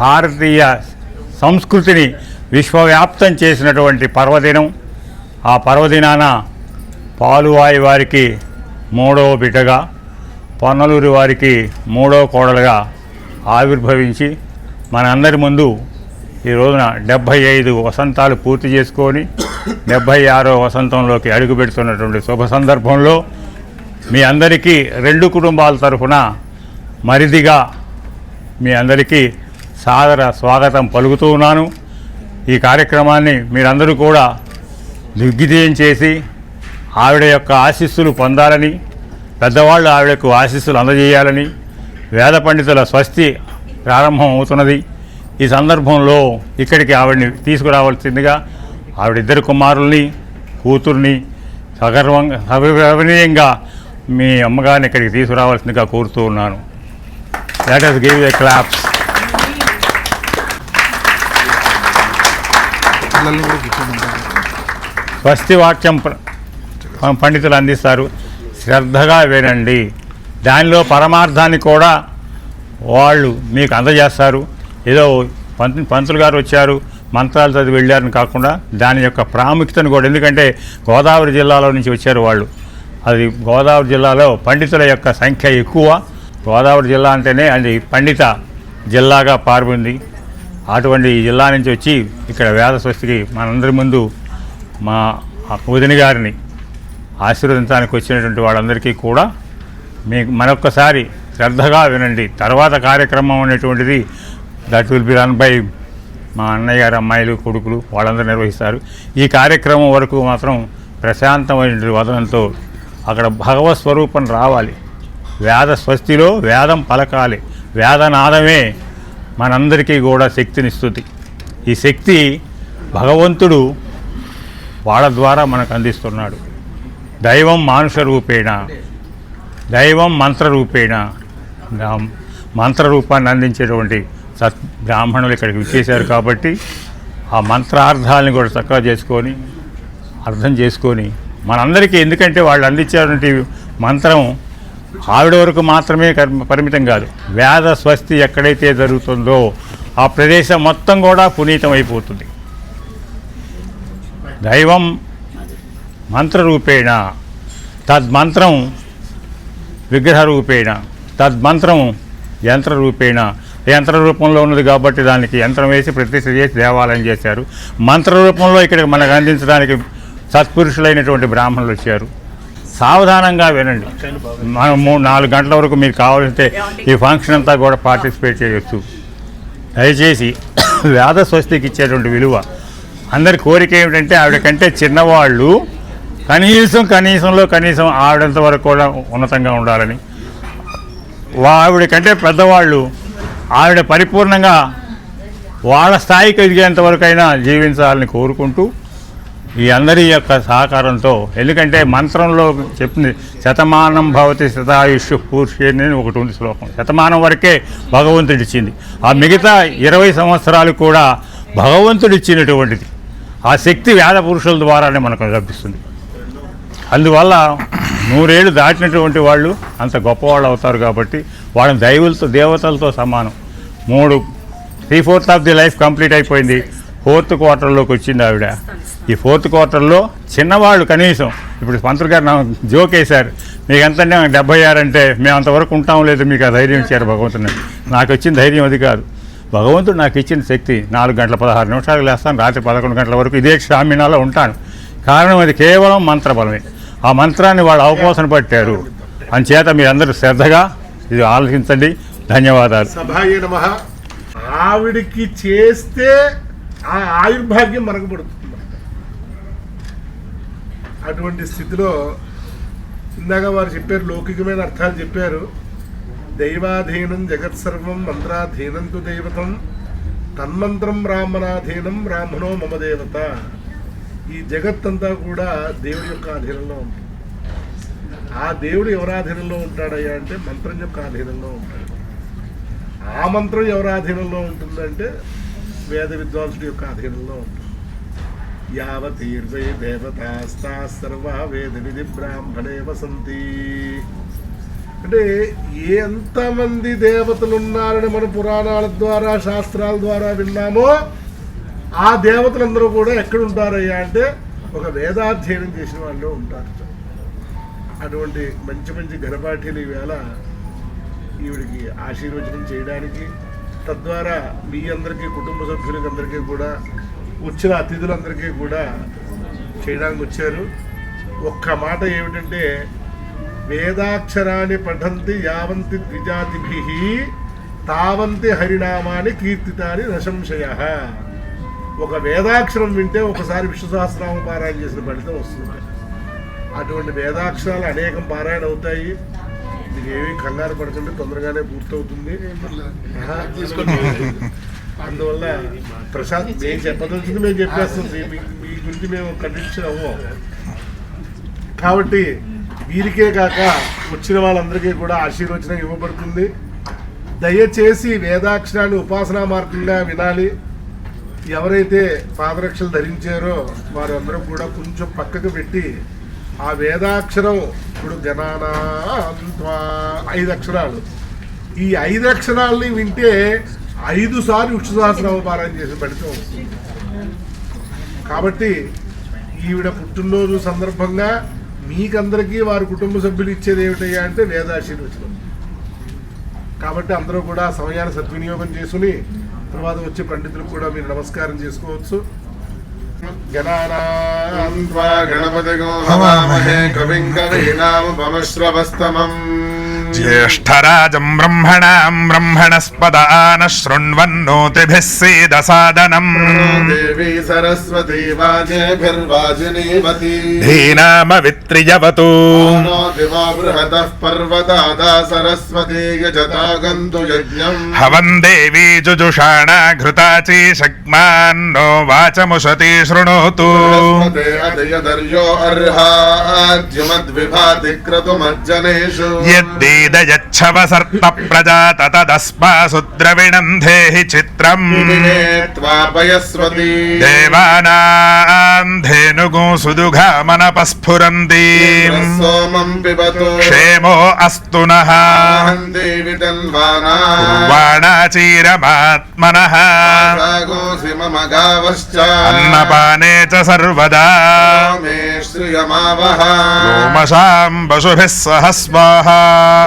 భారతీయ సంస్కృతిని విశ్వవ్యాప్తం చేసినటువంటి పర్వదినం. ఆ పర్వదినాన పాలువాయి వారికి 3వ బిడ్డగా, పొన్నలూరి వారికి 3వ కోడలుగా ఆవిర్భవించి మనందరి ముందు ఈ రోజున 75 వసంతాలు పూర్తి చేసుకొని 76వ వసంతంలోకి అడుగుపెడుతున్నటువంటి శుభ సందర్భంలో మీ అందరికీ 2 కుటుంబాల తరఫున మరిదిగా మీ అందరికీ సాదర స్వాగతం పలుకుతూ ఉన్నాను. ఈ కార్యక్రమాన్ని మీరందరూ కూడా దిగ్విజయం చేసి ఆవిడ యొక్క ఆశీస్సులు పొందాలని, పెద్దవాళ్ళు ఆవిడకు ఆశీస్సులు అందజేయాలని, వేద పండితుల స్వస్తి ప్రారంభం అవుతున్నది. ఈ సందర్భంలో ఇక్కడికి ఆవిడని తీసుకురావాల్సిందిగా ఆవిడిద్దరు కుమారుల్ని, కూతుర్ని సవినయంగా మీ అమ్మగారిని ఇక్కడికి తీసుకురావాల్సిందిగా కోరుతూ ఉన్నాను. Let us give a claps. స్వస్తి వాక్యం పండితులు అందిస్తారు, శ్రద్ధగా వినండి. దానిలో పరమార్థాన్ని కూడా వాళ్ళు మీకు అందజేస్తారు. ఏదో పంతులు గారు వచ్చారు, మంత్రాలు చదివి వెళ్ళారని కాకుండా దాని యొక్క ప్రాముఖ్యతను కూడా, ఎందుకంటే గోదావరి జిల్లాలో నుంచి వచ్చారు వాళ్ళు. అది గోదావరి జిల్లాలో పండితుల యొక్క సంఖ్య ఎక్కువ. గోదావరి జిల్లా అంటేనే అది పండిత జిల్లాగా పాల్గొంది. అటువంటి జిల్లా నుంచి వచ్చి ఇక్కడ వేద స్వస్తికి మనందరి ముందు మా వదిన గారిని ఆశీర్వదించడానికి వచ్చినటువంటి వాళ్ళందరికీ కూడా మరొక్కసారి శ్రద్ధగా వినండి. తర్వాత కార్యక్రమం అనేటువంటిది that will be run by మా అన్నయ్య గారు అమ్మాయిలు, కొడుకులు వాళ్ళందరూ నిర్వహిస్తారు. ఈ కార్యక్రమం వరకు మాత్రం ప్రశాంతమైన వదనంతో అక్కడ భగవత్ స్వరూపం రావాలి. వేద స్వస్తిలో వేదం పలకాలి. వేదనాదమే మనందరికీ కూడా శక్తినిస్తుంది. ఈ శక్తి భగవంతుడు వాళ్ళ ద్వారా మనకు అందిస్తున్నాడు. దైవం మానుష రూపేణ, దైవం మంత్రరూపేణ. మంత్రరూపాన్ని అందించేటువంటి బ్రాహ్మణులు ఇక్కడికి విచ్చేశారు కాబట్టి ఆ మంత్రార్థాలను కూడా చక్కగా చేసుకొని అర్థం చేసుకొని మనందరికీ, ఎందుకంటే వాళ్ళు అందించేటువంటి మంత్రం ఆవిడ వరకు మాత్రమే పరిమితం కాదు. వేద స్వస్తి ఎక్కడైతే జరుగుతుందో ఆ ప్రదేశం మొత్తం కూడా పునీతం అయిపోతుంది. దైవం మంత్రరూపేణ, తద్మంత్రం విగ్రహరూపేణ, తద్మంత్రం యంత్రరూపేణ. యంత్ర రూపంలో ఉన్నది కాబట్టి దానికి యంత్రం వేసి ప్రతిష్ఠ చేసి దేవాలయం చేశారు. మంత్ర రూపంలో ఇక్కడ మనకు అందించడానికి సత్పురుషులైనటువంటి బ్రాహ్మణులు వచ్చారు. సావధానంగా వినండి. మనం 3-4 గంటల వరకు మీరు కావాలంటే ఈ ఫంక్షన్ అంతా కూడా పార్టిసిపేట్ చేయొచ్చు. దయచేసి వేద స్వస్తికి ఇచ్చేటువంటి విలువ, అందరి కోరిక ఏమిటంటే ఆవిడ కంటే చిన్నవాళ్ళు కనీసంలో కనీసం ఆవిడంత వరకు కూడా ఉన్నతంగా ఉండాలని, ఆవిడ కంటే పెద్దవాళ్ళు ఆవిడ పరిపూర్ణంగా వాళ్ళ స్థాయికి ఎదిగేంత వరకైనా జీవించాలని కోరుకుంటూ ఈ అందరి యొక్క సహకారంతో, ఎందుకంటే మంత్రంలో చెప్పింది శతమానం భవతి శతాయుషు పూర్షి అని ఒకటి ఉంది శ్లోకం. శతమానం వరకే భగవంతుడు ఇచ్చింది. ఆ మిగతా 20 సంవత్సరాలు కూడా భగవంతుడు ఇచ్చినటువంటిది. ఆ శక్తి వేద పురుషుల ద్వారానే మనకు లభిస్తుంది. అందువల్ల 100 ఏళ్ళు దాటినటువంటి వాళ్ళు అంత గొప్పవాళ్ళు అవుతారు. కాబట్టి వాళ్ళని దేవతలతో సమానం. 3/4 ఆఫ్ ది లైఫ్ కంప్లీట్ అయిపోయింది. 4th క్వార్టర్లోకి వచ్చింది ఆవిడ. ఈ 4th క్వార్టర్లో చిన్నవాళ్ళు కనీసం, ఇప్పుడు పంతులు గారు నా జోక్ వేశారు, మీకు ఎంతంటే 76 అంటే మేము అంతవరకు ఉంటాం లేదు, మీకు ఆ ధైర్యం ఇచ్చారు భగవంతుని. నాకు వచ్చిన ధైర్యం అది కాదు, భగవంతుడు నాకు ఇచ్చిన శక్తి. 4 గంటల 16 నిమిషాలు లేస్తాను, రాత్రి 11 గంటల వరకు ఇదే స్టామినాలో ఉంటాను. కారణం అది కేవలం మంత్రబలమే. ఆ మంత్రాన్ని వాళ్ళు అవపోసన పట్టారు. అంచేత మీరందరూ శ్రద్ధగా ఇది ఆలోచించండి. ధన్యవాదాలు. సభాయ నమః. ఆవిడికి చేస్తే ఆ ఆయుర్భాగ్యం మనకు పడుతుంది. అటువంటి స్థితిలో ఇందాక వారు చెప్పారు, లౌకికమైన అర్థాలు చెప్పారు. దైవాధీనం జగత్సర్వం మంత్రాధీనం తు దైవతం తన్మంత్రం బ్రాహ్మణాధీనం బ్రాహ్మణో మమ దేవత. ఈ జగత్తంతా కూడా దేవుడి యొక్క ఆధీనంలో ఉంటుంది. ఆ దేవుడు ఎవరి ఆధీనంలో ఉంటాడయ్యా అంటే మంత్రం యొక్క ఆధీనంలో ఉంటాడు. ఆ మంత్రం ఎవరి ఆధీనంలో ఉంటుందంటే వేద విద్వాంసుడి యొక్క ఆధీనంలో ఉంటుంది. యావతీర్వై దేవతాస్తా సర్వ వేద విధి బ్రాహ్మణే వసంతి. అంటే ఎంతమంది దేవతలు ఉన్నారని మన పురాణాల ద్వారా శాస్త్రాల ద్వారా విన్నామో ఆ దేవతలందరూ కూడా ఎక్కడ ఉంటారయ్యా అంటే ఒక వేదాధ్యయనం చేసిన వాళ్ళు ఉంటారు. అటువంటి మంచి మంచి ఘనపాఠీలు ఈవేళ ఈవిడికి ఆశీర్వచనం చేయడానికి, తద్వారా మీ అందరికీ కుటుంబ సభ్యులకి అందరికీ కూడా వచ్చిన అతిథులందరికీ కూడా చేయడానికి వచ్చారు. ఒక్క మాట ఏమిటంటే వేదాక్షరాన్ని పఠంతి యావంతి ద్విజాతిభిః తావంతి హరినామాని కీర్తితాని నశంశయ. ఒక వేదాక్షరం వింటే ఒకసారి విష్ణు సహస్రనామ పారాయణ చేసిన ఫలితం వస్తుంది. అటువంటి వేదాక్షరాలు అనేకం పారాయణ అవుతాయి. మీకు ఏమీ కంగారు పడకండి, తొందరగానే పూర్తవుతుంది. అందువల్ల ప్రశాంత్ మేము చెప్పదలుచుంది మేము చెప్పేస్తుంది, మీ గురించి మేము కండిషన్ అవ్వం. కాబట్టి వీరికే కాక వచ్చిన వాళ్ళందరికీ కూడా ఆశీర్వచనం ఇవ్వబడుతుంది. దయచేసి వేదాక్షరాన్ని ఉపాసనా మార్గంగా వినాలి. ఎవరైతే పాదరక్షలు ధరించారో వారందరూ కూడా కొంచెం పక్కకు పెట్టి ఆ వేదాక్షరం, ఇప్పుడు గణానా 5 అక్షరాలు, ఈ 5 అక్షరాలని వింటే 5 సార్లు విష్ణు సహస్రనామ పారాయణ చేసిన ఫలితం వస్తుంది. కాబట్టి ఈవిడ పుట్టినరోజు సందర్భంగా మీకందరికీ వారి కుటుంబ సభ్యులు ఇచ్చేది ఏమిటయ్యా అంటే వేదాశీర్వచనం. కాబట్టి అందరూ కూడా సమయాన్ని సద్వినియోగం చేసుకుని తర్వాత వచ్చే పండితులకు కూడా మీరు నమస్కారం చేసుకోవచ్చు. గణపతిగో హవామహే కవిం కవీనాముపమశ్రవస్తమం జ్యేష్ఠరాజం బ్రహ్మణాం బ్రహ్మణస్పదాన శృణ్వన్నోతిభిः సీదసాదనం దేవీ సరస్వతీ వాజేభిర్వాజినీవతి ధీనామవిత్రియవతు నో దివో బృహతః పర్వతాదా సరస్వతీ యజతాగంతు యజ్ఞం హవం దేవీ జుజుషాణా ఘృతాచీ శక్మాన్నో వాచముషతి శృణోతు బృహస్పతే అదయదర్యో అర్హాద్యుమద్విభాతి క్రతుమజ్జనేషు యద్దీదయచ్చవసర్త ప్రజాత తదస్మాసు ద్రవిణం దేహి చిత్రం త్వాపయస్వతి దేవానాం ధేనుగో సుదుఘామనపస్ఫురంతి సోమం పిబతు క్షేమో అస్తు నః దేవి తన్వానా వాణాచీరమాత్మనః రాగోసి మమ గావశ్చ అన్నపానే చ సర్వదా మే శ్రియమావహ లోమశాం పశుభిः సహ స్వాహా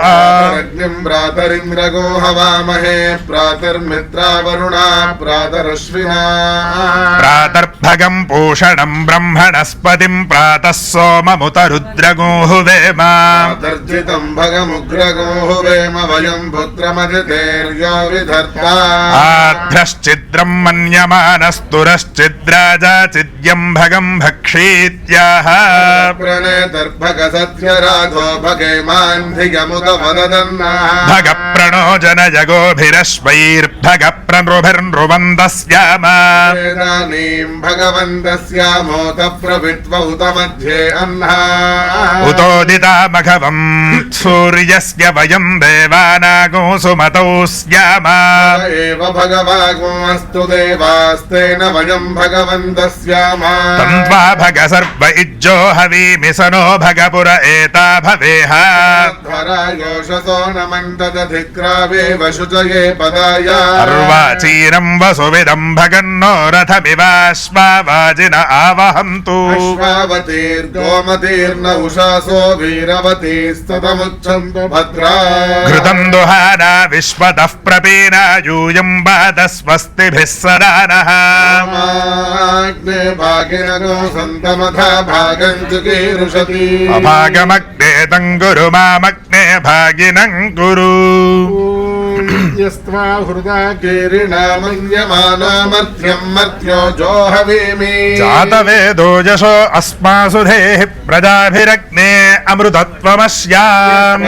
అగ్నిం ప్రాతరింద్రగో హవామహే ప్రాతర్మిత్రావరుణా ప్రాతరశ్వినా ప్రాతర్భగం పూషణం బ్రహ్మణస్పతిం ప్రాతః సోమముత రుద్రగోహువేమ ప్రాతర్జితం భగముగ్రగో వేమ వయం పుత్రమజితేర్యో విధర్తా ఆధ్రశ్చిద్రం మన్యమానస్తురశ్చిద్రాజాచిద్యం భగం భక్షీత్యాహ ప్రణేతర్భగ సత్యరాధో భగేమాన్ధిగముత వదదన్నా భగ ప్రణో జనజగోభిరశ్వైర్భగ ప్రణృభిర్నృవందస్యామ వేదానీం భగవంతస్యామోత ప్రవిత్వ ఉత మధ్యే అహ్నా ఉతోదితామఘవం సూర్యస్య వయం దేవానాగో సుమతౌ స్యామ ఏవ భగవాగో అస్తు దేవాస్తేన వయం భగవంతస్యామా తంత్వా భగ సర్వ ఇజ్జో హవీమి సనో భగపుర ఏతా భవేహ ధరాయోషసో నమంతదధిక్రావే వశుచయే పదాయ అర్వాచీరం వసువిదం భగన్నో రథమివాశ్వావాజిన ఆవహంతు అశ్వావతీర్గోమతీర్న ఉషాసో వీరవతీస్తతముచ్చంతు భద్రా ఘృతం దుహానా విశ్వతః ప్రపీనా యూయం బాధ స్వస్తిభిः సదా నః మాగ్నే భాగినగో సంతమథా భాగం చుకీరుషతి అభాగమగ్నే తం గురు మామగ్నే భాగినం గురు యస్త్వా హృదా కీరిణామన్యమానో మధ్యం మధ్యో జోహవీమి జాతవేదో యశో అస్మాసు దేహి ప్రజాభిరగ్నే అమృతత్వమస్యాం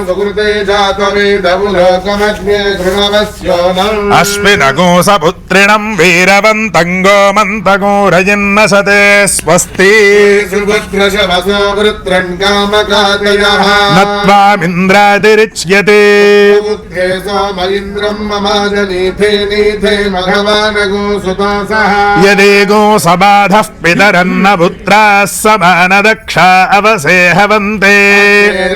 సుకృతే జాతవేదములోకమగ్నే గృణవస్యోనం అశ్వినగోసపుత్రిణం వీరవంతం గోమంతగోరయిన్నసతే స్వస్తి సుభద్రశవసో వృత్రన్ కామకాదయః నత్వామింద్రాదిరిచ్యతే బుద్ధే సోమ ఇంద్రం మమాజన నీథే నీథే మఘవానగో సుతాసః యదేగో సబాధః పితరన్న పుత్రాः సమానదక్షా అవసేహవంతే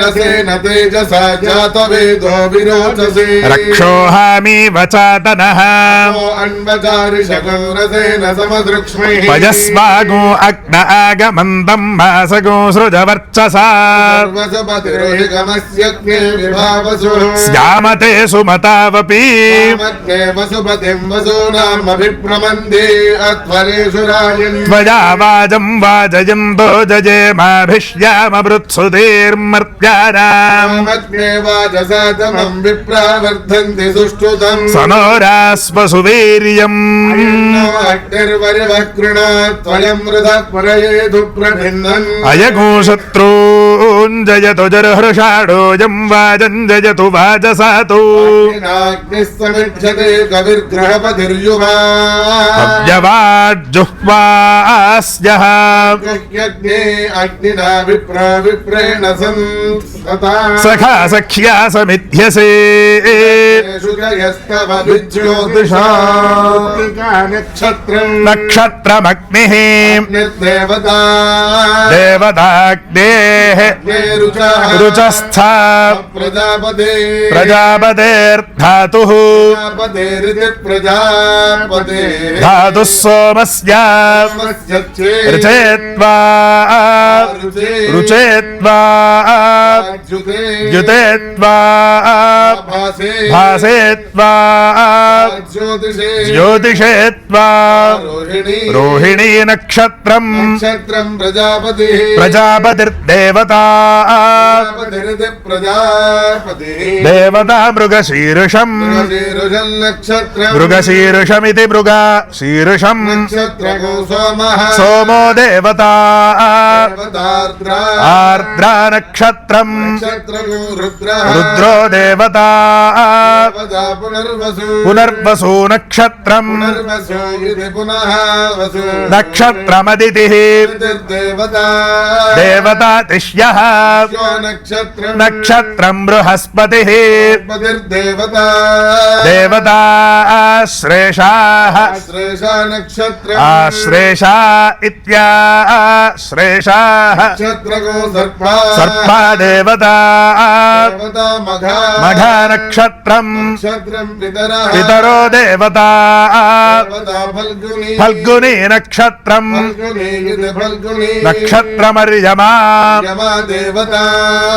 రసేన తేజసా జాతవేదో విరోచసే రక్షోహామి వచాతనః అన్వచారిషకం రసేన సమదృక్ష్మై పజస్వాగో అగ్న ఆగమంతం మాసగో సృజవర్చసా సర్వసపతిరోహిగమస్యజ్ఞే విభావసు స్యామతే సుమతావపి మధ్యే వసుపతిం వసూనామభిప్రమందే అధ్వరేషు రాజన్ త్వయా వాజం వాజయంతో జజేమాభిష్యామృత్సుధీర్మర్త్యానాం మధ్యే వాజసాతమం విప్రావర్ధంతి సుష్ఠుతం సనోరాస్వసువీర్యం అగ్నిర్వరివక్ృణాత్వయం మృధః పురయేదు ప్రభిన్నన్ అయగో శత్రూంజయతు జర్హృషాఢోజం వాజం జయతు వాజసాతు అగ్నిః సమిధ్యతే కవిర్గ్రహపతిర్యువా అవ్యవాజ్జుహ్వాస్యః యజ్ఞే అగ్నినా విప్రేణ సంతతా సఖా సఖ్యా సమిధ్యసే శుకయస్తవ విజ్యోతిషా నక్షత్రం నక్షత్రమగ్నిః నిర్దేవతా దేవతాగ్నేః రుచస్థా ప్రజాపతే ప్రజాపతేర్ధాతుః ప్రజాపతేరితి ప్రజాపతే ధాతుః సోమస్య రుచేత్వా రుచేత్వా యుతేత్వా భాసేత్వా జ్యోతిషేత్వా రోహిణీ నక్షత్రం నక్షత్రం ప్రజాపతి ప్రజాపతిర్దేవతా ప్రజాపతి దేవతా మృగశీర్షం నక్షత్రం మృగశీర్షమితి మృగశీర్షం నక్షత్రగో సోమః సోమో దేవతా దేవతార్ద్రా ఆర్ద్రా నక్షత్రం నక్షత్రగో రుద్రః రుద్రో దేవతా దేవతా పునర్వసు పునర్వసు నక్షత్రం పునర్వసు ఇది పునః వసు నక్షత్రమదితి దేవతా దేవతా తిష్యః నక్షత్రం నక్షత్రం బృహస్పతి పతిర్దేవతా దేవతా శ్రేషాః శ్రేషా నక్షత్రం ఆశ్రేషా ఇత్యాశ్రేషాః నక్షత్రగో సర్పా సర్పా దేవతా దేవతా మఘా మఘా నక్షత్రం నక్షత్రం పితరః పితరో దేవతా దేవతా ఫల్గుని ఫల్గుని నక్షత్రం ఫల్గుని ఇది ఫల్గుని నక్షత్రమర్యమా యమా దేవతా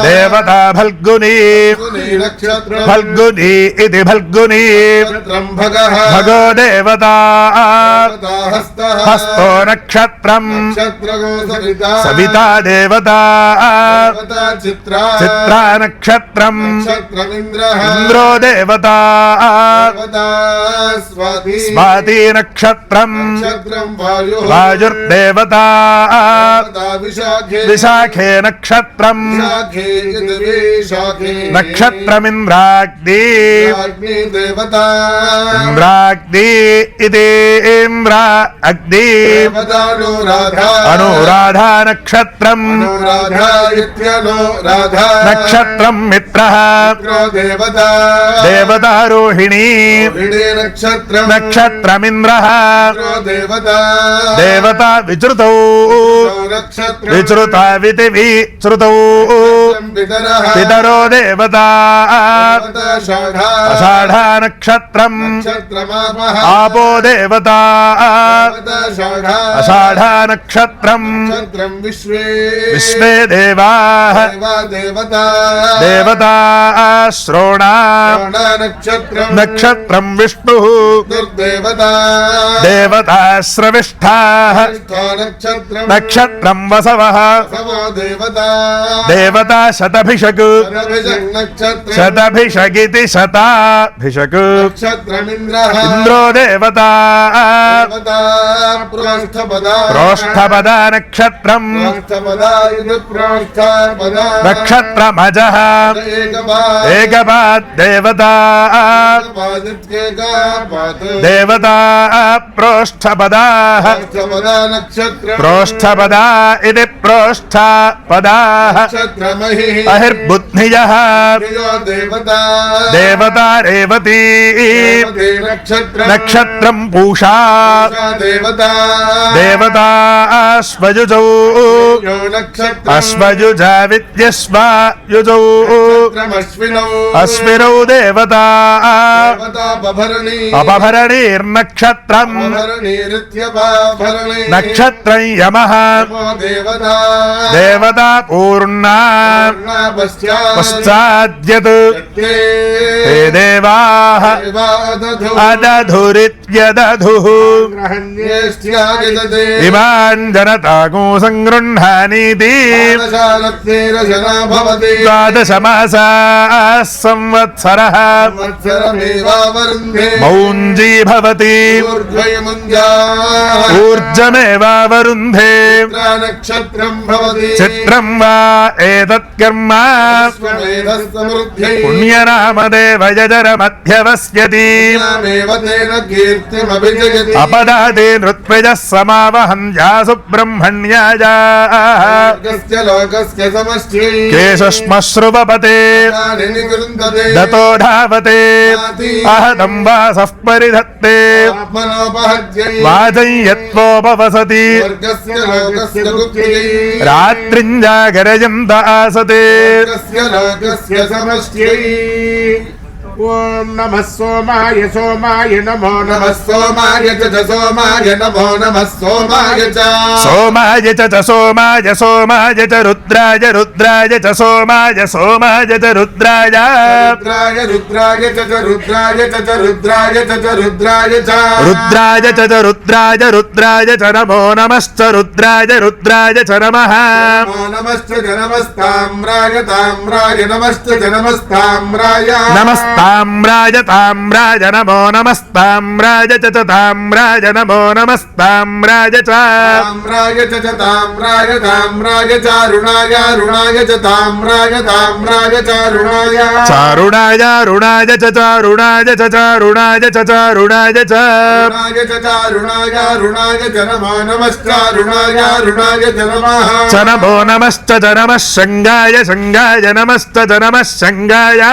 దేవతా ఫల్గుని ఫల్గుని నక్షత్రం ఫల్గుని ఇది ఫల్గుని నక్షత్రం భగః భగో దేవతా దేవతా హస్తః హస్తో నక్షత్రం నక్షత్రగో సవితా సవితా దేవతా దేవతా చిత్రా చిత్రా నక్షత్రం నక్షత్రమింద్రః ఇంద్రో దేవతా దేవతా స్వాతి స్వాతి నక్షత్రం నక్షత్రం వాయు వాయుర్దేవతా దేవతా విశాఖే విశాఖే నక్షత్రం విశాఖే ఇది విశాఖే నక్షత్రమింద్రాగ్ని అగ్ని దేవతా ఇంద్రాగ్ని ఇది ఇంద్ర అగ్ని దేవతానురాధా అనురాధా నక్షత్రం అనురాధా ఇత్యనురాధా నక్షత్రం మిత్రః దేవతా దేవతా రోహిణీ రోహిణీ నక్షత్రం నక్షత్రమింద్రః దేవతా దేవతా విచృతౌ నక్షత్రం విచృత వితి విచృతౌ పితరః పితరో దేవతా దేవతా షాఢా అషాఢా నక్షత్రం నక్షత్రమాపః ఆపో దేవతా దేవతా షాఢా అషాఢా నక్షత్రం నక్షత్రం విశ్వే విశ్వే దేవాః దేవతా దేవతా శ్రోణా శ్రవణ నక్షత్రం నక్షత్రం విష్ణుః దుర్దేవతా దేవతా స్రవిష్ఠాః నక్షత్రం నక్షత్రం వసవః సమో దేవతా దేవతా శతభిషక్ నక్షత్రం శతభిషగితి శతాభిషక్ నక్షత్రమింద్రః ఇంద్రో దేవతా దేవతా ప్రోష్ఠపదా ప్రోష్ఠపద నక్షత్రం ప్రోష్ఠపదా ఇది ప్రోష్ఠపదా నక్షత్రమజః ఏకపాద్ దేవతా దేవతా ప్రోష్ఠపదాః ప్రోష్ఠపదా నక్షత్రం ప్రోష్ఠపదా ఇది ప్రోష్ఠపద देवदाः नक्षत्रमहि अहिर्बुद्धियः प्रियो देवता देवता रेवती देवते नक्षत्रम् नक्षत्रं पूषा देवता देवता अश्वयुजौ यो नक्षत्रम् अश्वयुजा विद्यश्वयुजौ नक्षत्रमश्विनौ अश्विनौ देवता देवता बभरणी अपभरणीर्नक्षत्रम् बभरणीरित्यपभरणी नक्षत्रं यमः नमो देवता देवता पूर्णा पश्चाद्यत् यत्ते ते देवाः देवादधु अदधुरित्यदधुः ग्रहण्येष्ट्यागिदते इमान् जनतागो सङ्गृह्णानीति मानसालत्नेरजना भवति द्वादशमासाः संवत्सरः संवत्सरमेवावरुन्धे मौञ्जी भवति ऊर्ध्वयमुञ्जाः ऊर्जमेवावरुन्धे नक्षत्रम् भवति चित्रं वा एतत् कर्म स्वमेधसमृद्ध्यै पुण्यनामदेव यजरमध्यवस्यति नामेव तेन कीर्तिमभिजयति अपदाते नृत्वजः समावहन् यासु ब्रह्मण्याजा लोकस्य लोकस्य समष्ट्यै केशश्मश्रुवपते तानि निगृह्णते दतो धावते आहतं वासः परिधत्ते आत्मनोपहत्यै वाजं यत्वोपवसति वर्गस्य लोकस्य गुप्त्यै रात्रिञ्जागरयन्त आसते लोकस्य लोकस्य समष्ट्यै ఓం నమః సోమాయ సోమాయ నమో नमः सोमाय च सोमाय नमो नमः सोमाय च सोमाय च सोमाय सोमाय च रुद्राय रुद्राय च सोमाय सोमाय च रुद्राय रुद्राय रुद्राय च रुद्राय च रुद्राय च रुद्राय च रुद्राय च रुद्राय रुद्राय च नमो नमश्च रुद्राय रुद्राय च नमः नमो नमश्च नमस्ताम्राय ताम्राय नमश्च नमस्ताम्राय नमस्ताम्राय ताम्राय नमो नमस्ताम्राय च ताम्राय नमो नमस्ताम्राय च ताम्राय च ताम्राय ताम्राय चारुणाय रुणाय च ताम्राय ताम्राय चारुणाय चारुणाय रुणाय च चारुणाय च चारुणाय च चारुणाय च रुणाय च चारुणाय रुणाय च नमो नमश्चारुणाय रुणाय च नमः च नमो नमश्च च नमः शङ्गाय शङ्गाय नमश्च च नमः शङ्गाय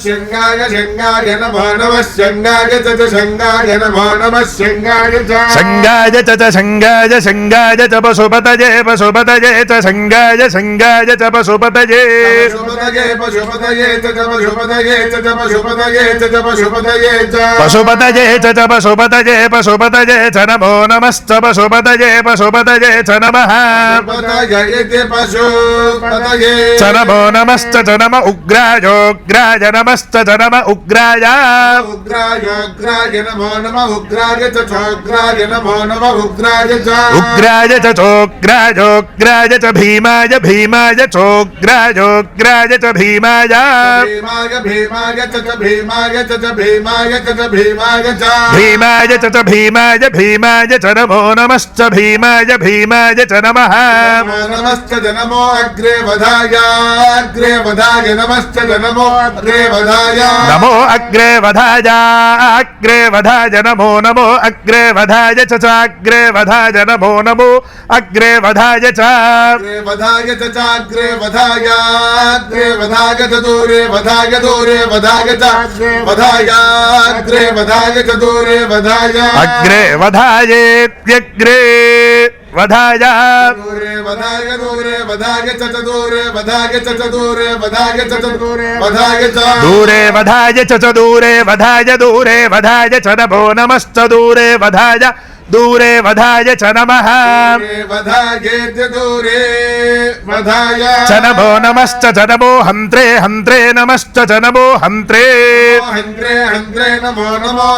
शङ्गाय शङ्गाय नमो नमः शङ्गाय च शङ्गाय नमो नमः शङ्गाय च शङ्गाय च शङ्गाय शङ्गाय च पशुपतये पशुपतये च शङ्गाय शङ्गाय च पशुपतये पशुपतये पशुपतये च पशुपतये च पशुपतये च पशुपतये च पशुपतये च पशुपतये पशुपतये च नमो नमश्च पशुपतये पशुपतये च नमः पशुपतये च पशुपतये च नमो नमश्च च नम उग्रायोग्राय नमश्च च नम उग्राय उग्राय उग्राय नमो नमः उग्राय च चोग्राय नमो नमः उग्राय च उग्राय च चोग्रायोग्राय च भीमाय भीमाय चोग्रायोग्राय च भीमाय भीमाय भीमाय च भीमाय च भीमाय च भीमाय च भीमाय च भीमाय भीमाय च नमो नमश्च भीमाय भीमाय च नमः नमो नमश्च नमो अग्रे वधाय नमश्च नमो अग्रे वधाय नमो अग्रे वधाय नमो नमो अग्रे वधाय च चाग्रे वधाय नमो नमो अग्रे वधाय च अग्रे वधाय च चाग्रे वधाय अग्रे वधाय च दूरे वधाय च वधाय अग्रे वधाय च दूरे वधाय अग्रे वधायेत्यग्रे वधाय दूरे वधाय वधाय च दूरे वधाय च दूरे वधाय च दूरे वधाय च दूरे वधाय च दूरे वधाय च नमो नमश्च दूरे वधाय च नमः वधाय च दूरे वधाय च नमो नमश्च च नमो हन्त्रे हन्त्रे नमश्च च नमो हन्त्रे हन्त्रे हन्त्रे नमो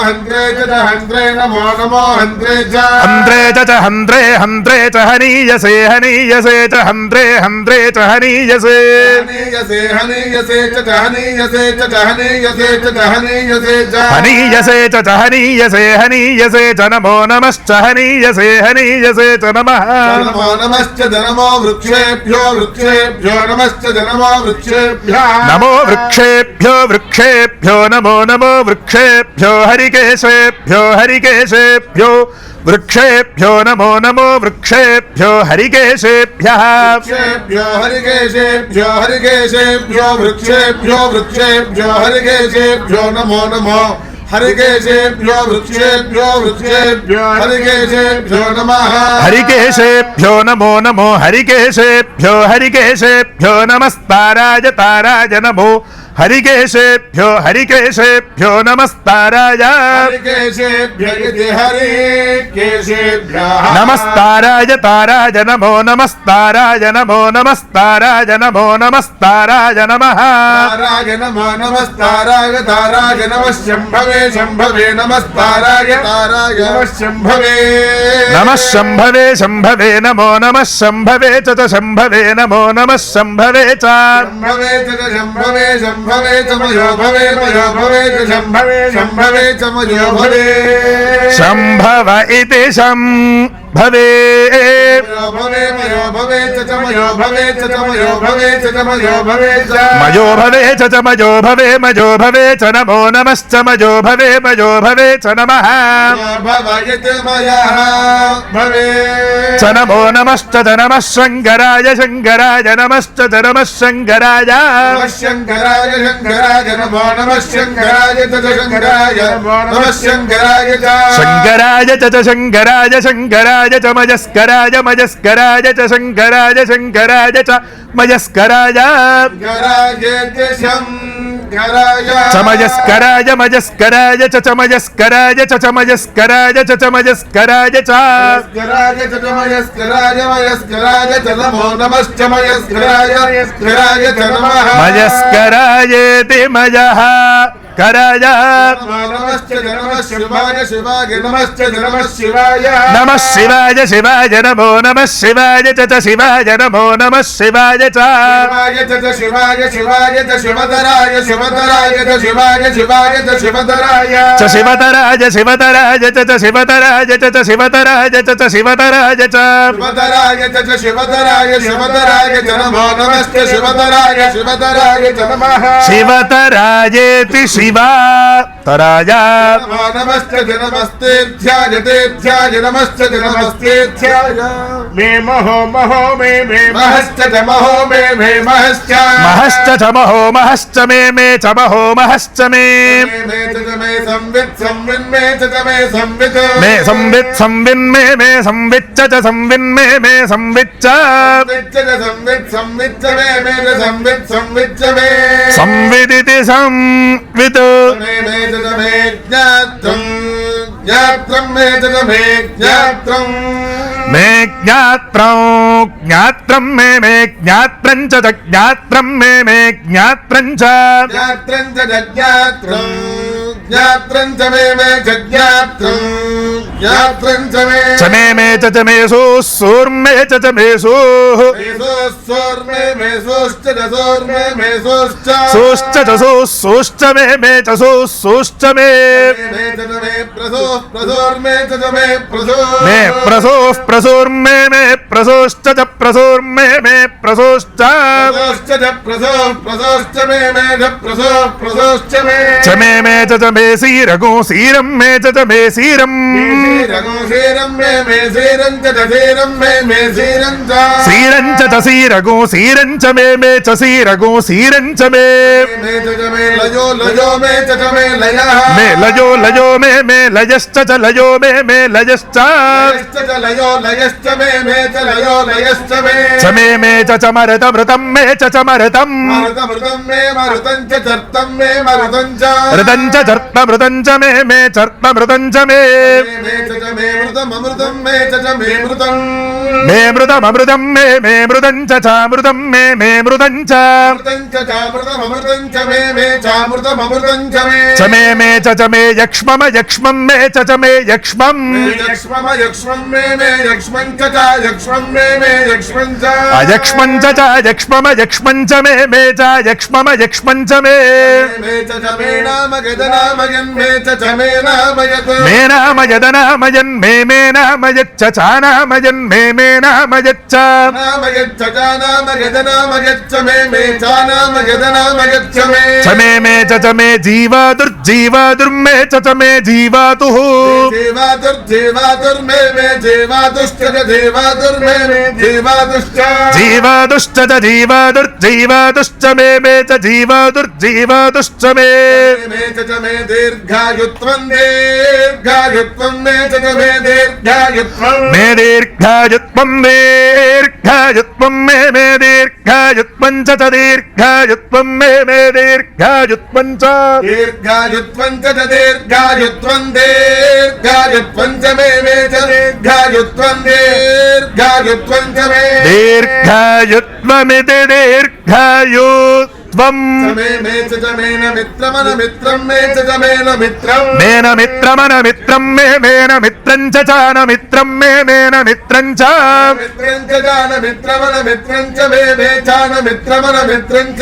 हन्त्रे च हन्त्रे नमो हन्त्रे च हन्त्रे च हन्त्रे हन्त्रे च हनीयसे हनीयसे च हन्त्रे हन्त्रे च हनीयसे हनीयसे हनीयसे च हनीयसे च हनीयसे च हनीयसे च हनीयसे च हनीयसे हनीयसे च नमो नमश्च हनीयसे हनीयसे च नमः नमो नमश्च नमो वृक्षेभ्यो वृक्षेभ्यो नमश्च नमो वृक्षेभ्यः नमो वृक्षेभ्यो वृक्षेभ्यो नमो नमो वृक्षेभ्यो हरिकेशेभ्यो हरिकेशेभ्यो వృక్షేభ్యో నమో నమో వృక్షేభ్యో హరికేశేభ్యః వృక్షేభ్యో హరికేశేభ్యో హరికేశేభ్యో వృక్షేభ్యో వృక్షేభ్యో హరికేశేభ్యో నమో నమో హరికేశేభ్యో వృక్షేభ్యో వృక్షేభ్యో హరికేశేభ్యో నమః హరికేశేభ్యో నమో నమో హరికేశేభ్యో హరికేశేభ్యో నమస్తారాయ తారాయ నమో హరికేశేభ్యో హరికేశేభ్యో నమస్తారాయ హరికేశేభ్య ఇతి హరికేశేభ్యః నమస్తారాయ తారాయ నమో నమస్తారాయ నమో నమస్తారాయ నమో నమస్తారాయ నమః తారాయ నమో నమస్తారాయ తారాయ నమః శంభవే శంభవే నమస్తారాయ తారాయ నమః శంభవే నమః శంభవే శంభవే నమో నమః శంభవే చ శంభవే నమో నమః శంభవే చ శంభవే చ శంభవే శంభవే చ మయో భవే మయో భవే చ శంభవే శంభవే చ మయో భవే శంభవ ఇతి శంభవే మయో భవే మయో భవే చ మయో భవే చ మయో భవే చ మయో భవే చ మయో భవే చ మయో భవే మయో భవే చ నమో నమశ్చ మయో భవే చ నమః భవయతి మయః భవే చ నమో నమశ్చ నమః శంకరాయ శంకరాయ నమశ్చ నమః శంకరాయ నమః శంకరాయ శంకరాయ నమో నమః శంకరాయ చ శంకరాయ నమః శంకరాయ చ శంకరాయ చ శంకరాయ శంకరాయ చ మజస్కరాయ మజస్కరాయ చ శంకరాయ శంకరాయ చ మజస్కరాయ శంకరాయ చ శంకరాయ చమజస్కరాయ మజస్కరాయ చ చమజస్కరాయ చ చమజస్కరాయ చ చమజస్కరాయ చ మయస్కరాయ చ మయస్కరాయ మయస్కరాయ చ నమో నమశ్చ మయస్కరాయ మయస్కరాయ చ నమః మజస్కరాయేతి మజః కరాయ నమో నమశ్చ నమః శివాయ శివాయ నమశ్చ నమః శివాయ నమః శివాయ శివాయ నమో నమః శివాయ చ శివాయ నమో నమః శివాయ చ శివాయ చ శివాయ శివాయ చ శివతరాయ శివతరాయ చ శివాయ శివాయ చ శివతరాయ చ శివతరాయ శివతరాయ చ శివతరాయ చ శివతరాయ చ శివతరాయ చ శివతరాయ చ శివతరాయ శివతరాయ చ నమో నమశ్చ శివతరాయ శివతరాయ చ నమః శివతరాయేతి శివా తరాయ నమో నమశ్చ నమస్తేధ్యాయ తేధ్యాయ నమశ్చ నమస్తేధ్యాయ మే మహో మహో మే మే మహశ్చ మహో మే మే మహశ్చ మహశ్చ చ మహో మహశ్చ మే మే చ మహో మహశ్చ మే మే చ మే సంవిత్ సంవిన్ మే చ మే సంవిత్ మే సంవిత్ సంవిన్ మే మే సంవిచ్చ చ సంవిన్ మే మే సంవిచ్చ సంవిత్ సంవిత్ సంవిత్ మే మే సంవిత్ సంవిత్ మే సంవిదితి సంవిత్ మే మే చ మే జ్ఞాత్రం జ్ఞాత్రం మే చ మే జ్ఞాత్రం మే జ్ఞాత్రం జ్ఞాత్రం మే మే జ్ఞాత్రం చ జ్ఞాత్రం మే మే జ్ఞాత్రం చ జ్ఞాత్రం చ జ్ఞాత్రం జ్ఞాత్రం చ మే మే చ జ్ఞాత్రం జ్ఞాత్రం చ మే చ మే చ మే సూర్మే చ మే సూః మేసోర్మే మేసోశ్చ దసోర్మే మేసోశ్చ సూశ్చ చ సూశ్చ మే చ సూశ్చ మే మే చ మే ప్రసో ప్రసోర్మే చ మే ప్రసో మే ప్రసోః ప్రసోర్మే మే ప్రసోశ్చ చ ప్రసోర్మే మే ప్రసోశ్చ ప్రసోశ్చ చ ప్రసో ప్రసోశ్చ మే మే చ ప్రసో ప్రసోశ్చ మే చ మే చ మే సీరగు సీరం మే చ మే సీరం రగో శీరం మే మే శీరం చ శీరం మే మే శీరం చ సీరం చ సీరగు సీరం చ మే చ సీరగు సీరం చ మే మే చ మే లయో లయో మే చ మే లయః మే లయో మే లయశ్చ చ లయో మే లయశ్చ లయశ్చ చ లయో లయశ్చ మే మే చ లయో లయశ్చ మే చ మే చ మరత మృతం మే చ మరతం మరుతం మే మరుతం చ చర్తం మే మరుతం చ మృతం చ చర్త మృతం చ మే చర్త మృతం చ మే మే చ మే మృతం అమృతం మే చ మే మృతం మే మృతం అమృతం మే మృతం చ మృతం మే మృతం చ అమృతం చ చామృతం అమృతం చ మే మే చామృతం అమృతం చ మే చ మే చ మే యక్ష్మమ యక్ష్మం మే చ మే యక్ష్మం యక్ష్మమ యక్ష్మం మే మే యక్ష్మం చ యక్ష్మం మే మే యక్ష్మం చ అయక్ష్మం చ యక్ష్మమ యక్ష్మం చ మే చ యక్ష్మమ యక్ష్మం చ మే మే చ మే నామ గదనామ नामयन् मे च मे नामयत् मे नामयदनामयन् मे नामयच्च चानामयन् मे नामयच्च नामयच्च चानामयदनामयच्च मे चानामयदनामयच्च मे च मे जीवातुर्मे च मे जीवातुः जीवातुर्मे जीवातुश्च जीवातुर्मे जीवातुश्च जीवातुश्च जीवातुर्जीवातुश्च मे च जीवातुर्जीवातुश्च मे च मे दीर्घायुत्वं दीर्घायुत्वं मे च मे दीर्घायुत्वं मे दीर्घायुत्वं दीर्घायुत्वं मे दीर्घायुत्वं च दीर्घायुत्वं मे दीर्घायुत्वं च दीर्घायुत्वं च दीर्घायुत्वं दीर्घायुत्वं च मे च दीर्घायुत्वं दीर्घायुत्वं च मे दीर्घायुत्वमिति दीर्घायुत्वं मे च मेन मित्रमन मित्रं मे च मेन मित्रं मेन मित्रमन मित्रं मेन मित्रं च चान मित्रं मेन मित्रं च मित्रं च जान मित्रमन मित्रं च मे चान मित्रमन मित्रं च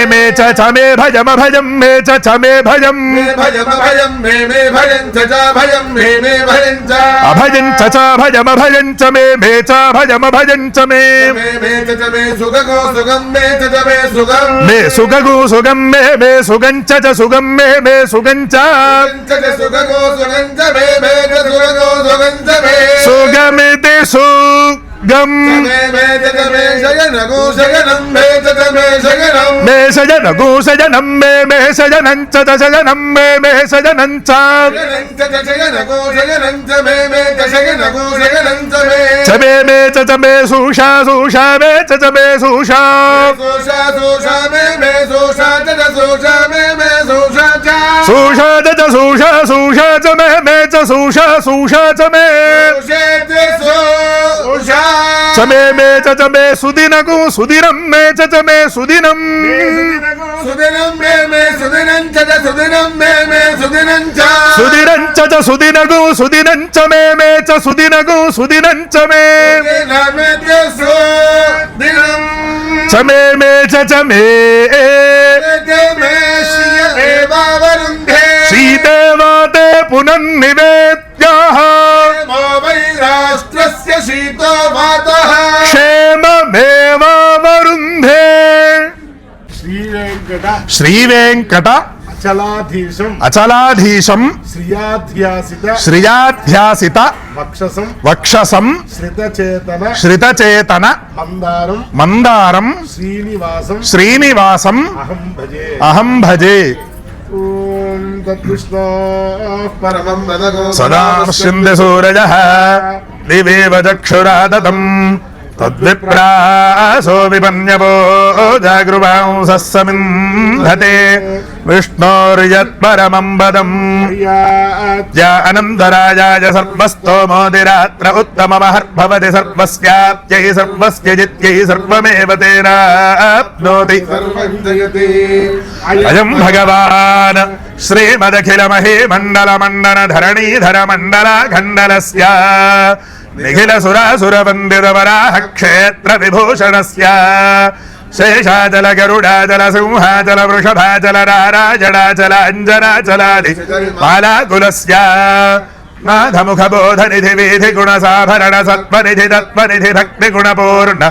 मे च मे भजमभजं मे च मे भजं भयं मे भयं च भयं मे भयं च अभजं च भजमभजं च मे च भजमभजं च मे च मे सुगो सुगं मे च मे सुगं मे सुगगु सुगं मे सुगं च सुगं मे सुगं च सुगो सुगं च मे च सुगो सुगं च मे सुगमिति सुगं मे च मे शयनगो शयनं मे च मे शयनं मे सजनगु सजनं मे सजनं च सजनं मे सजनं च शयनगो शयनं च मे च शयनगो शयनं च मे च मे सुषा सुषा मे च मे सुषा सोषा सोषा मे सोषा च सोषा मे सोषा च सुषा च सुषा सुषा च मे च सुषा सुषा च मे सोषा च मे च मे सुदिनगु सुदिनं मे च मे सुदिनं सुदिनं मे सुदिनं च सुदिनं मे सुदिनं च सुदिनं च सुदिनगु सुदिनं च मे च सुदिनगु सुदिनं च मे च मे च मे श्रीदेवाते पुनर्निवेद्याः राष्ट्रस्य शीतो वातः क्षेममेवावरुन्धे श्रीवेङ्कट అచలాధీశం అచలాధీశం శ్రియాధ్యాసిత శ్రియాధ్యాసిత వక్షసం వక్షసం శ్రితచేతన మందారం మందారం శ్రీనివాసం శ్రీనివాసం అహం భజే ఓం తత్కృష్ణో పరమం వదగో సదా పశ్యంతి సూరజః దివేవ చక్షురాదతం తద్విప్రాసో విపన్యవో జాగృవాంసః సమింధతే విష్ణోర్యత్పరమం పదం యా అనంతరాజాయ సర్వస్తోమోదిరాత్ర ఉత్తమమహర్భవతి సర్వస్యాప్యై సర్వస్య జిత్యై సర్వమేవ తేనాప్నోతి సర్వం జయతే అయం భగవాన్ శ్రీమదఖిలమహే మండల మండన ధరణీధర మండల ఖండలస్య నిఖిల సురాసుర వందిత వరాహ క్షేత్ర విభూషణస్య శేషాచల గరుడాచల సింహాచల వృషభాచల రారాజడాచల అంజనాచలాది పాలాకులస్య నాథముఖ బోధనిధి వీధి గుణ సాభరణ సత్వనిధి తత్వనిధి భక్తి గుణపూర్ణ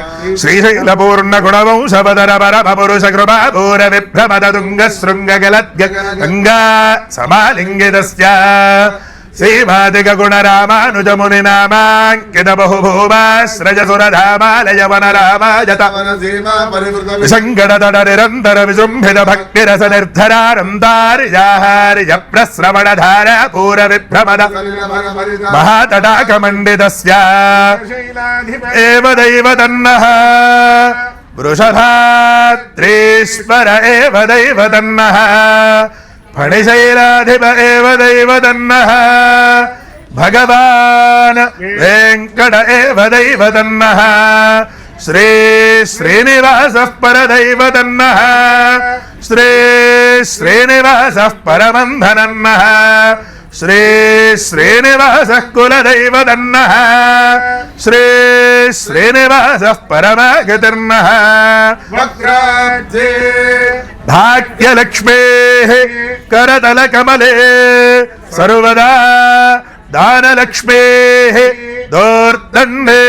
శ్రీశైల పూర్ణ గుణవంశవదర పరమ పురుష కృపాపూర విభ్రమద తుంగ శృంగ గంగా సమాలింగితస్య శ్రీమాదిక గుణ రామానుజముని నామాంకిత బహుభూమాశ్రజసురధామాలయ వన రామాజత విసంగడతడ నిరంతర విజృంభిత భక్తిరస నిర్ధరానందారిజాహారిజ ప్రశ్రవణధార పూర విభ్రమద మహాతటాకమండితస్య ఏవ దైవ తన్నః వృషభాద్రీశ్వర ఏవ దైవ తన్నః ఫణిశైలాధిప ఏవ దైవ తన్నః భగవాన్ వెంకట ఏవ దైవ తన్నః శ్రీ శ్రీనివాసః పరదైవ తన్నః శ్రీ శ్రీనివాసః పరమంధనన్నః శ్రీ శ్రీనివాసః కులదైవ తన్నః శ్రీ శ్రీనివాసః పరమాగతిర్నః भाग्यलक्ष्मेः करतलकमले सर्वदा दानलक्ष्मेः दोर्दण्डे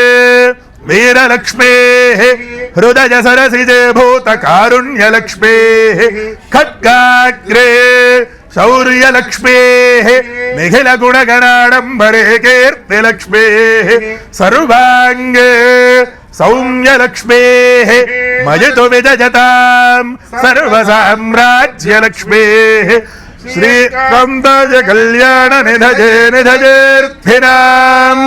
वीरलक्ष्मेः हृदय सरसिजे भूतकारुण्यलक्ष्मेः खड्गाग्रे शौर्यलक्ष्मेः निखिलगुणगणाडम्बरे कीर्तिलक्ष्मेः सर्वाङ्गे सौम्यलक्ष्मेः मयतु विजयतां सर्वसाम्राज्यलक्ष्मेः श्रीकान्ताय कल्याण निधये निधयेऽर्थिनां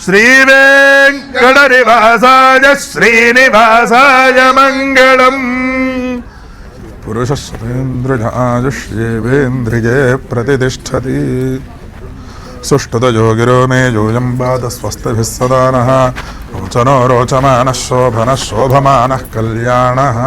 श्रीवेङ्कटनिवासाय श्रीनिवासाय मङ्गलम् पुरुषस्वेन्द्रियायुष्येवेन्द्रिये प्रतिष्ठति सुष्ठुतो गिरो मे यूयं बाध स्वस्तिभिः सदा नः रोचनो रोचमानः शोभनः शोभमानः कल्याणः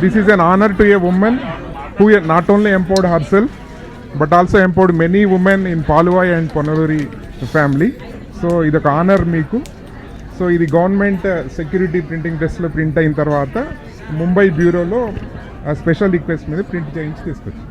this is an honor to a woman who not only empowered herself but also empowered many women in Paluvai and Ponaluri family. So idoka honor meeku. So ఇది గవర్నమెంట్ సెక్యూరిటీ ప్రింటింగ్ ప్రెస్లో ప్రింట్ అయిన తర్వాత Mumbai బ్యూరోలో special request మీద print చేయించి తీసుకొచ్చి.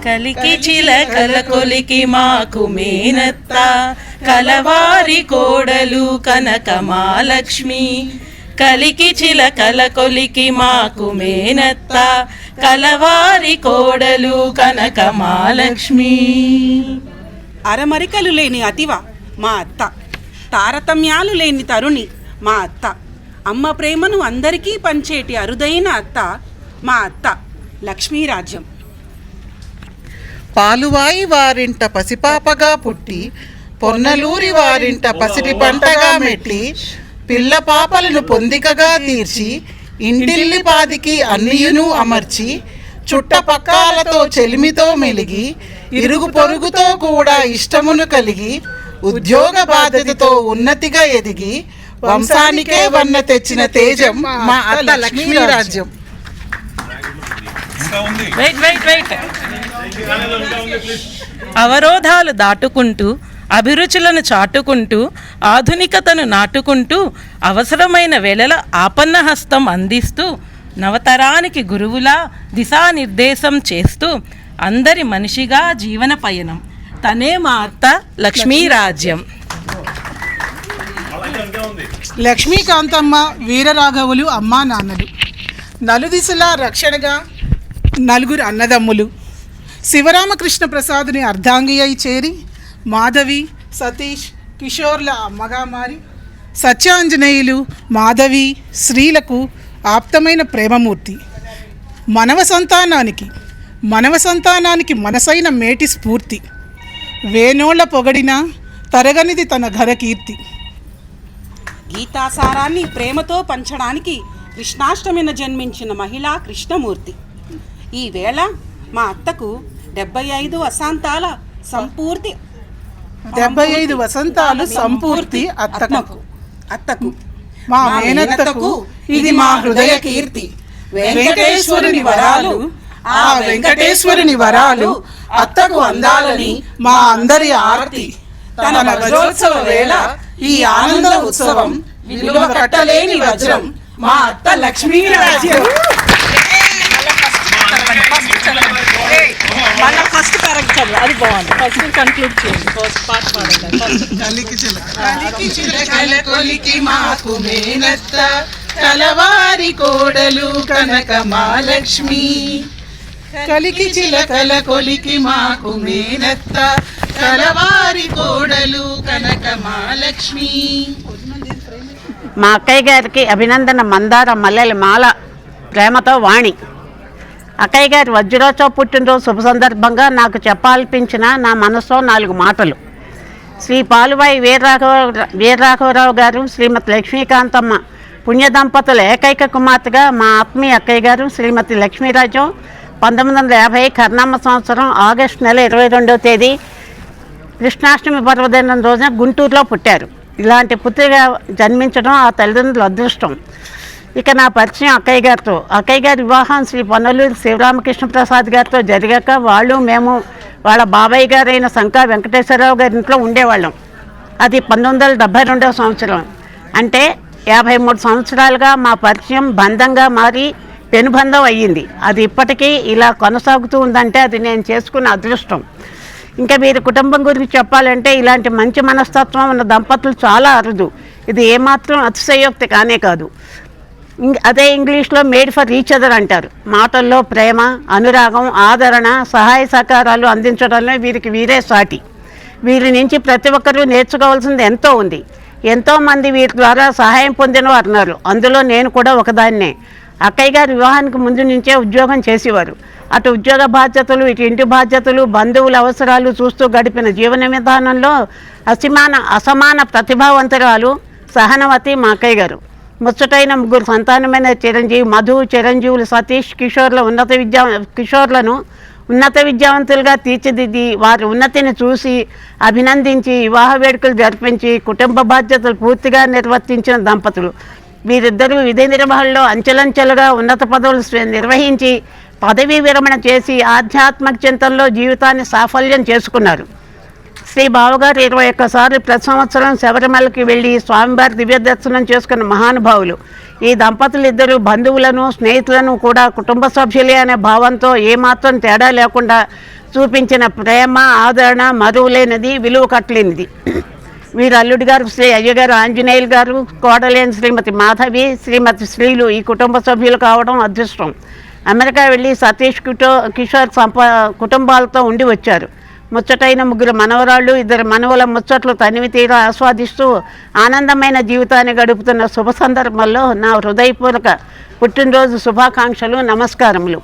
కలికి చిలకల కొలికి మాకు మేనత్త కలవారి కోడలు కనకమాలక్ష్మి. కలికి చిలకల కొలికి మాకు మేనత్త కలవారి కోడలు కనకమాలక్ష్మి. అరమరికలు లేని అతివ మా అత్త, తారతమ్యాలు లేని తరుణి మా అత్త, అమ్మ ప్రేమను అందరికీ పంచేటి అరుదైన అత్త మా అత్త లక్ష్మీరాజ్యం. పాలువాయి వారింట పసిపాపగా పుట్టి పొన్నలూరి వారింట పసిడి పంటగా మెట్టి పిల్ల పాపలను పొందికగా తీర్చి ఇంటిల్లి పాదికి అన్నియును అమర్చి చుట్టపక్కాలతో చెలిమితో మెలిగి ఇరుగు పొరుగుతో కూడా ఇష్టమును కలిగి ఉద్యోగ బాధ్యతతో ఉన్నతిగా ఎదిగి వంశానికే వన్న తెచ్చిన తేజం మా అత్త లక్ష్మీరాజ్యం. అవరోధాలు దాటుకుంటూ అభిరుచులను చాటుకుంటూ ఆధునికతను నాటుకుంటూ అవసరమైన వేళల ఆపన్నహస్తం అందిస్తూ నవతరానికి గురువులా దిశానిర్దేశం చేస్తూ అందరి మనిషిగా జీవన పయనం. తనే మా అత్త లక్ష్మీరాజ్యం. లక్ష్మీకాంతమ్మ వీరరాఘవులు అమ్మా నాన్నలు, నలుదిశలా రక్షణగా నలుగురు అన్నదమ్ములు, శివరామకృష్ణ ప్రసాద్ని అర్ధాంగి అయి చేరి మాధవి సతీష్ కిషోర్ల అమ్మగా మారి సత్యాంజనేయులు మాధవి శ్రీలకు ఆప్తమైన ప్రేమమూర్తి. మనవ సంతానానికి మనసైన మేటి స్ఫూర్తి. వేనోళ్ల పొగడిన తరగనిది తన ఘన కీర్తి. గీతాసారాన్ని ప్రేమతో పంచడానికి కృష్ణాష్టమిన జన్మించిన మహిళా కృష్ణమూర్తి. ఈవేళ మా అత్తకు 75 వసంతాల సంపూర్తి 75 వసంతాలు సంపూర్తి అత్తకు మా మేనత్తకు ఇది మా హృదయ కీర్తి. వెంకటేశ్వరుని వరాలు ఆ వెంకటేశ్వరుని వరాలు అత్తకు అందాలని మా అందరి ఆరతి. తన వజ్రోత్సవ వేళ ఈ ఆనంద ఉత్సవం విలువ కట్టలేని వజ్రం మా అత్త లక్ష్మీరాజ్యం. ఫస్ట్ కరెక్ట్, అది బాగుంది. ఫస్ట్ కన్క్లూడ్ చేయండి. ఫస్ట్ పాట పాడండి. కలికి చిలకల కొలికి మాకు మేనత్త కలవారి కోడలు కనకమాలక్ష్మి. కలికి చిలకల కొలికి మాకు మేనత్త కలవారి కోడలు కనకమాలక్ష్మి. మా అక్కయ్య గారికి అభినందన మందార మల్లెల మాల ప్రేమతో వాణి. అక్కయ్య గారి వజ్రోత్సవ పుట్టినరోజు శుభ సందర్భంగా నాకు చెప్పాలనిపించిన నా మనసులో 4 మాటలు. శ్రీ పాలువాయి వీరరాఘవరావు గారు, శ్రీమతి లక్ష్మీకాంతమ్మ పుణ్య దంపతుల ఏకైక కుమార్తెగా మా ఆత్మీయ అక్కయ్య గారు శ్రీమతి లక్ష్మీరాజు 1950 కర్ణమ్మ సంవత్సరం ఆగస్టు నెల 22వ తేదీ కృష్ణాష్టమి పర్వదినం రోజున గుంటూరులో పుట్టారు. ఇలాంటి పుత్రిగా జన్మించడం ఆ తల్లిదండ్రుల అదృష్టం. ఇక నా పరిచయం అక్కయ్య గారితో. అక్కయ్య గారి వివాహం శ్రీ పొన్నలూరు శివరామకృష్ణ ప్రసాద్ గారితో జరిగాక మేము వాళ్ళ బాబాయ్ గారైన శంకా వెంకటేశ్వరరావు గారి ఇంట్లో ఉండేవాళ్ళం. అది 1972వ సంవత్సరం. అంటే 53 సంవత్సరాలుగా మా పరిచయం బంధంగా మారి పెనుబంధం అయ్యింది. అది ఇప్పటికీ ఇలా కొనసాగుతూ ఉందంటే అది నేను చేసుకున్న అదృష్టం. ఇంకా మీరు కుటుంబం గురించి చెప్పాలంటే ఇలాంటి మంచి మనస్తత్వం ఉన్న దంపతులు చాలా అరుదు. ఇది ఏమాత్రం అతిశయోక్తి కానే కాదు. అదే ఇంగ్లీష్లో మేడ్ ఫర్ ఈచ్ అదర్ అంటారు. మాటల్లో ప్రేమ, అనురాగం, ఆదరణ, సహాయ సహకారాలు అందించడంలో వీరికి వీరే సాటి. వీరి నుంచి ప్రతి ఒక్కరూ నేర్చుకోవాల్సింది ఎంతో ఉంది. ఎంతోమంది వీరి ద్వారా సహాయం పొందిన వారు ఉన్నారు. అందులో నేను కూడా ఒకదాన్నే. అక్కయ్య గారి వివాహానికి ముందు నుంచే ఉద్యోగం చేసేవారు. అటు ఉద్యోగ బాధ్యతలు, ఇటు ఇంటి బాధ్యతలు, బంధువుల అవసరాలు చూస్తూ గడిపిన జీవన విధానంలో అసమాన ప్రతిభావంతురాలు సహనవతి మా అక్కయ్య గారు. ముచ్చటైన 3 సంతానమైన మధు, చిరంజీవులు సతీష్ కిషోర్లను ఉన్నత విద్యావంతులుగా తీర్చిదిద్ది వారి ఉన్నతిని చూసి అభినందించి వివాహ వేడుకలు జరిపించి కుటుంబ బాధ్యతలు పూర్తిగా నిర్వర్తించిన దంపతులు. వీరిద్దరూ విధి నిర్వహణలో అంచెలంచెలుగా ఉన్నత పదవులు నిర్వహించి పదవీ విరమణ చేసి ఆధ్యాత్మిక చింతనలో జీవితాన్ని సాఫల్యం చేసుకున్నారు. శ్రీ బావగారు 21 సార్లు ప్రతి సంవత్సరం శబరిమలకి వెళ్ళి స్వామివారి దివ్య దర్శనం చేసుకున్న మహానుభావులు. ఈ దంపతులు ఇద్దరు బంధువులను, స్నేహితులను కూడా కుటుంబ సభ్యులే అనే భావంతో ఏమాత్రం తేడా లేకుండా చూపించిన ప్రేమ, ఆదరణ మరువులేనిది, విలువ కట్టలేనిది. వీరు అల్లుడి గారు శ్రీ అయ్యగారు ఆంజనేయులు గారు, కోడలేని శ్రీమతి మాధవి, శ్రీమతి శ్రీలు ఈ కుటుంబ సభ్యులు కావడం అదృష్టం. అమెరికా వెళ్ళి సతీష్ కిషోర్ కుటుంబాలతో ఉండి వచ్చారు. ముచ్చటైన 3 మనవరాళ్ళు, 2 మనవల ముచ్చట్లు తనివి తీరా ఆస్వాదిస్తూ ఆనందమైన జీవితాన్ని గడుపుతున్న శుభ సందర్భంలో నా హృదయపూర్వక పుట్టినరోజు శుభాకాంక్షలు, నమస్కారములు.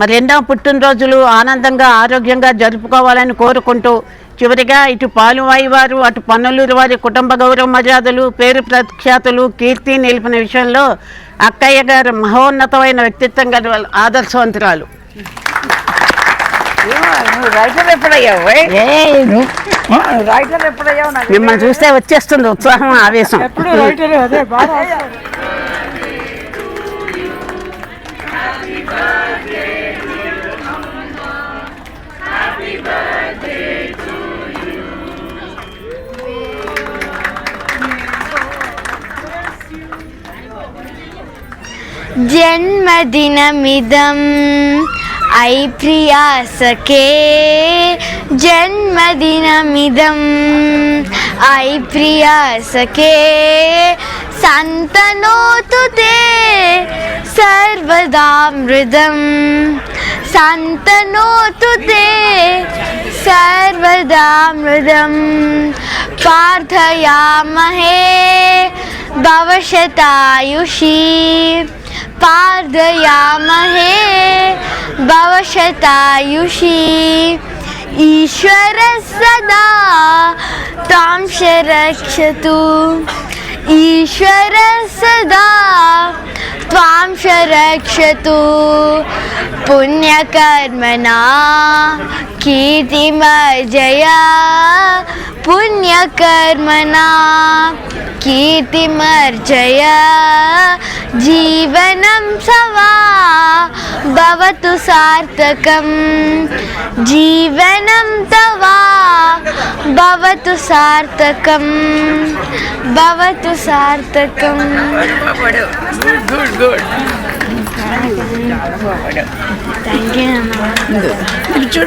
మరెన్నో పుట్టినరోజులు ఆనందంగా ఆరోగ్యంగా జరుపుకోవాలని కోరుకుంటూ చివరిగా ఇటు పాలువాయి వారు, అటు పొన్నలూరు వారి కుటుంబ గౌరవ మర్యాదలు, పేరు ప్రఖ్యాతులు, కీర్తి నిలిపిన విషయంలో అక్కయ్య గారు మహోన్నతమైన వ్యక్తిత్వం గల ఆదర్శవంతురాలు. మిమ్మల్ని చూస్తే వచ్చేస్తుంది ఉత్సాహం, ఆవేశం. జన్మదినమిదం ఐ ప్రియా సఖే, జన్మదినమిదం ఐ ప్రియా సఖే, సంతనోతు తే సర్వదామృతం, సంతనోతు తే సర్వదామృతం, ప్రార్థయామహే భవశతాయుషీ, ప్రార్థయామహే భవశతాయుషీ, ఈశ్వర సదా త్వాం రక్షతు, ఈశ్వర సదా త్వాం రక్షతు, పుణ్యకర్మణా కీర్తిమర్జయా, పుణ్యకర్మణా కీర్తిమర్జయా, జీవనం సవా భవతు సార్థకం, జీవనం తవా భవతు సార్థకం, భవతు సార్థకం. Thank you.